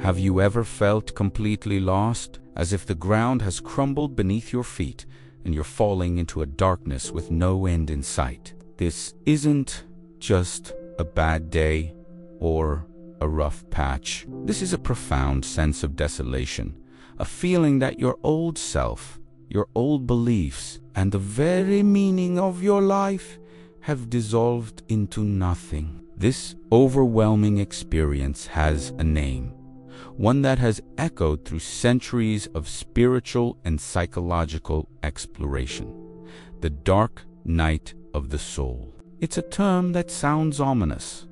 Have you ever felt completely lost, as if the ground has crumbled beneath your feet and you're falling into a darkness with no end in sight? This isn't just a bad day or a rough patch. This is a profound sense of desolation, a feeling that your old self, your old beliefs, and the very meaning of your life have dissolved into nothing. This overwhelming experience has a name, one that has echoed through centuries of spiritual and psychological exploration: the dark night of the soul. It's a term that sounds ominous,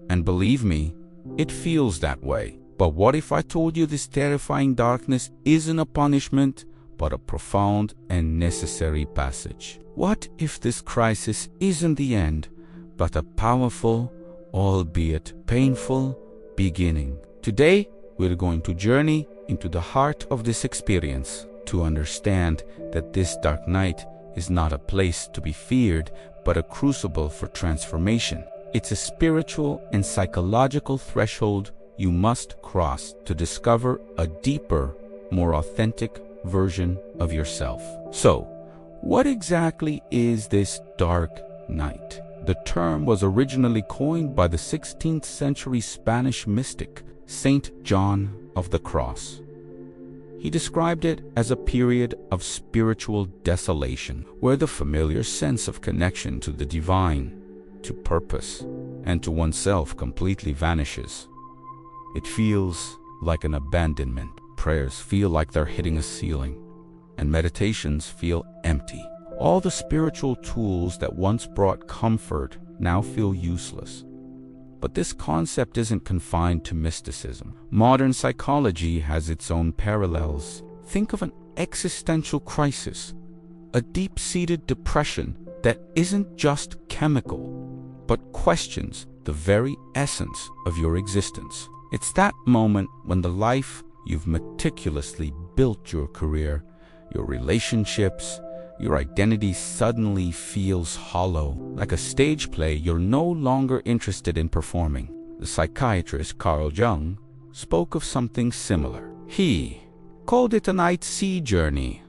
and believe me, it feels that way. But what if I told you this terrifying darkness isn't a punishment, but a profound and necessary passage? What if this crisis isn't the end, but a powerful, albeit painful, beginning? Today, we're going to journey into the heart of this experience to understand that this dark night is not a place to be feared, but a crucible for transformation. It's a spiritual and psychological threshold you must cross to discover a deeper, more authentic version of yourself. So, what exactly is this dark night? The term was originally coined by the 16th century Spanish mystic, Saint John of the Cross. He described it as a period of spiritual desolation, where the familiar sense of connection to the divine, to purpose, and to oneself completely vanishes. It feels like an abandonment. Prayers feel like they're hitting a ceiling, and meditations feel empty. All the spiritual tools that once brought comfort now feel useless. But this concept isn't confined to mysticism. Modern psychology has its own parallels. Think of an existential crisis, a deep-seated depression that isn't just chemical, but questions the very essence of your existence. It's that moment when the life you've meticulously built, your career, your relationships, your identity suddenly feels hollow. Like a stage play you're no longer interested in performing. The psychiatrist Carl Jung spoke of something similar. He called it a night sea journey,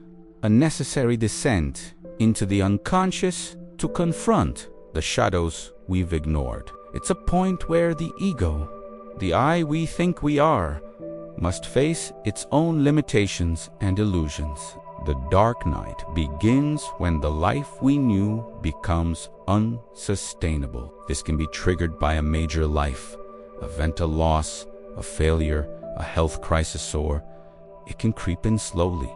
a necessary descent into the unconscious to confront the shadows we've ignored. It's a point where the ego, the I we think we are, must face its own limitations and illusions. The dark night begins when the life we knew becomes unsustainable. This can be triggered by a major life event, a loss, a failure, a health crisis, or it can creep in slowly,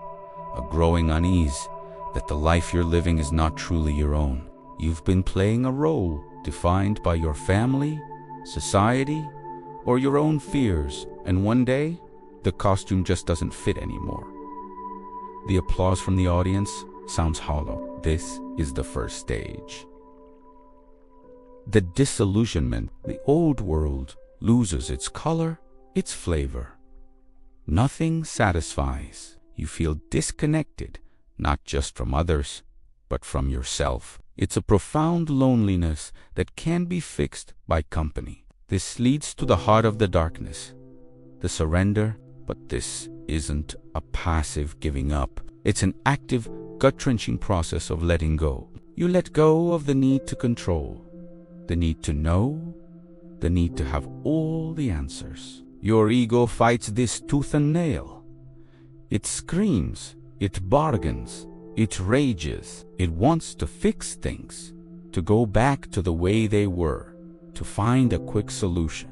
a growing unease that the life you're living is not truly your own. You've been playing a role defined by your family, society, or your own fears, and one day, the costume just doesn't fit anymore. The applause from the audience sounds hollow. This is the first stage. The disillusionment, the old world loses its color, its flavor. Nothing satisfies. You feel disconnected, not just from others, but from yourself. It's a profound loneliness that can be fixed by company. This leads to the heart of the darkness, the surrender, but this isn't a passive giving up. It's an active, gut-wrenching process of letting go. You let go of the need to control, the need to know, the need to have all the answers. Your ego fights this tooth and nail. It screams, it bargains, it rages. It wants to fix things, to go back to the way they were, to find a quick solution.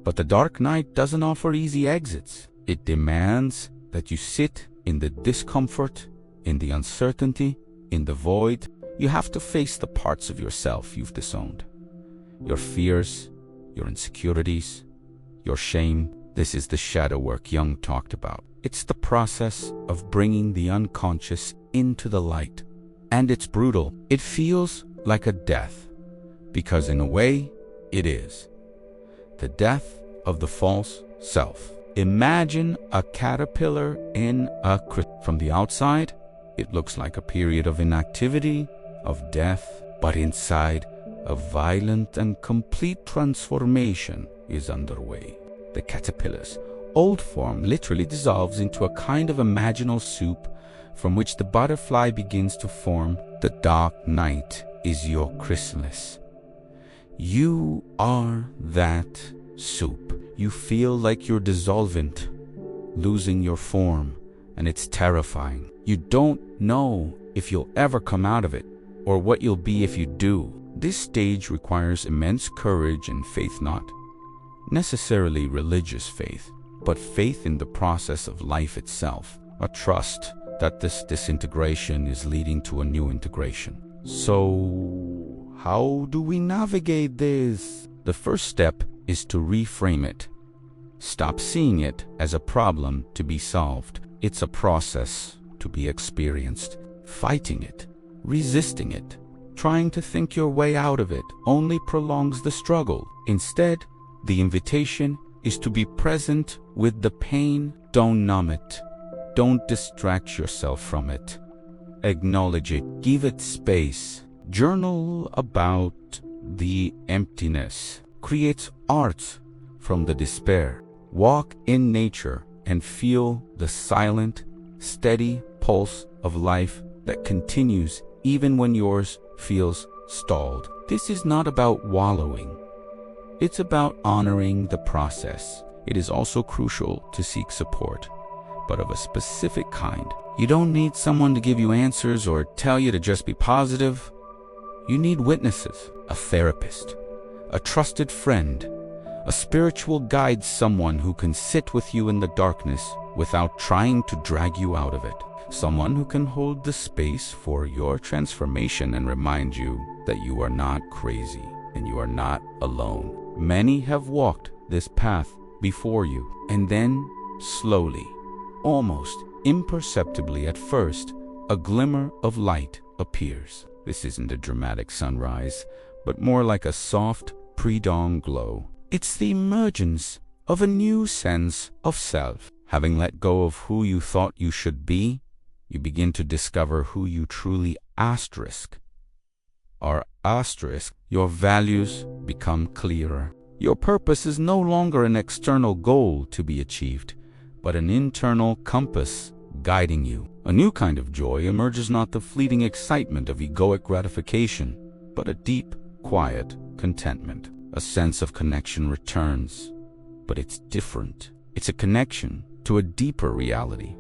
But the dark night doesn't offer easy exits. It demands that you sit in the discomfort, in the uncertainty, in the void. You have to face the parts of yourself you've disowned. Your fears, your insecurities, your shame. This is the shadow work Jung talked about. It's the process of bringing the unconscious into the light. And it's brutal. It feels like a death, because in a way, it is. The death of the false self. Imagine a caterpillar in a chrysalis. From the outside, it looks like a period of inactivity, of death, but inside, a violent and complete transformation is underway. The caterpillars, old form literally dissolves into a kind of imaginal soup from which the butterfly begins to form. The dark night is your chrysalis. You are that soup. You feel like you're dissolvent, losing your form, and it's terrifying. You don't know if you'll ever come out of it, or what you'll be if you do. This stage requires immense courage and faith, not necessarily religious faith, but faith in the process of life itself, a trust that this disintegration is leading to a new integration. So, how do we navigate this? The first step is to reframe it. Stop seeing it as a problem to be solved. It's a process to be experienced. Fighting it, resisting it, trying to think your way out of it only prolongs the struggle. Instead, the invitation is to be present with the pain. Don't numb it. Don't distract yourself from it. Acknowledge it. Give it space. Journal about the emptiness. Create art from the despair. Walk in nature and feel the silent, steady pulse of life that continues even when yours feels stalled. This is not about wallowing. It's about honoring the process. It is also crucial to seek support, but of a specific kind. You don't need someone to give you answers or tell you to just be positive. You need witnesses, a therapist, a trusted friend, a spiritual guide, someone who can sit with you in the darkness without trying to drag you out of it. Someone who can hold the space for your transformation and remind you that you are not crazy and you are not alone. Many have walked this path before you, and then slowly, almost imperceptibly at first, a glimmer of light appears. This isn't a dramatic sunrise, but more like a soft pre-dawn glow. It's the emergence of a new sense of self. Having let go of who you thought you should be, you begin to discover who you truly are. Your values become clearer. Your purpose is no longer an external goal to be achieved, but an internal compass guiding you. A new kind of joy emerges, not the fleeting excitement of egoic gratification, but a deep, quiet contentment. A sense of connection returns, but it's different. It's a connection to a deeper reality,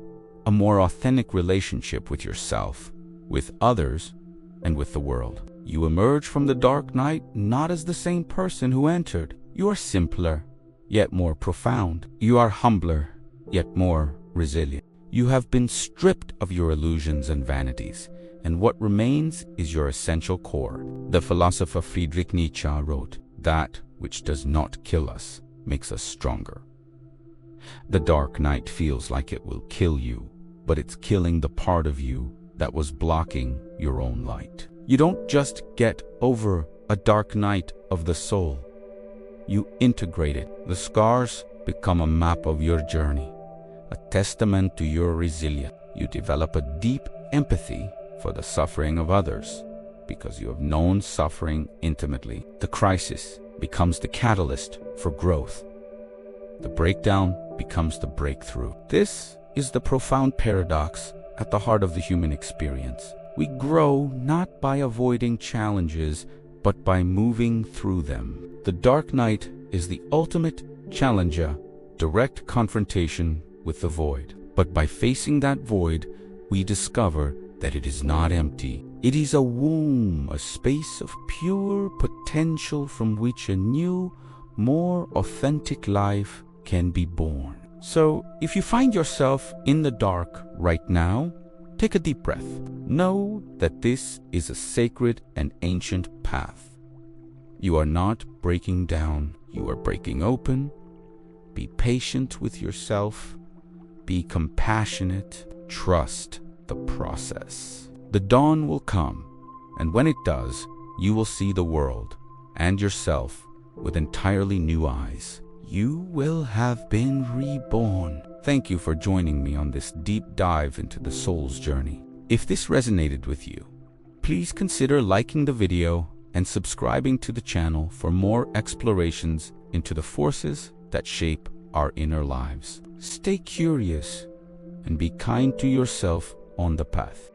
a more authentic relationship with yourself, with others, and with the world. You emerge from the dark night not as the same person who entered. You are simpler, yet more profound. You are humbler, yet more resilient. You have been stripped of your illusions and vanities, and what remains is your essential core. The philosopher Friedrich Nietzsche wrote, "That which does not kill us makes us stronger." The dark night feels like it will kill you, but it's killing the part of you that was blocking your own light. You don't just get over a dark night of the soul. You integrate it. The scars become a map of your journey, a testament to your resilience. You develop a deep empathy for the suffering of others because you have known suffering intimately. The crisis becomes the catalyst for growth. The breakdown becomes the breakthrough. This is the profound paradox at the heart of the human experience. We grow not by avoiding challenges, but by moving through them. The dark night is the ultimate challenger, direct confrontation with the void. But by facing that void, we discover that it is not empty. It is a womb, a space of pure potential from which a new, more authentic life can be born. So, if you find yourself in the dark right now, take a deep breath. Know that this is a sacred and ancient path. You are not breaking down, you are breaking open. Be patient with yourself. Be compassionate. Trust the process. The dawn will come, and when it does, you will see the world and yourself with entirely new eyes. You will have been reborn. Thank you for joining me on this deep dive into the soul's journey. If this resonated with you, please consider liking the video and subscribing to the channel for more explorations into the forces that shape our inner lives. Stay curious and be kind to yourself on the path.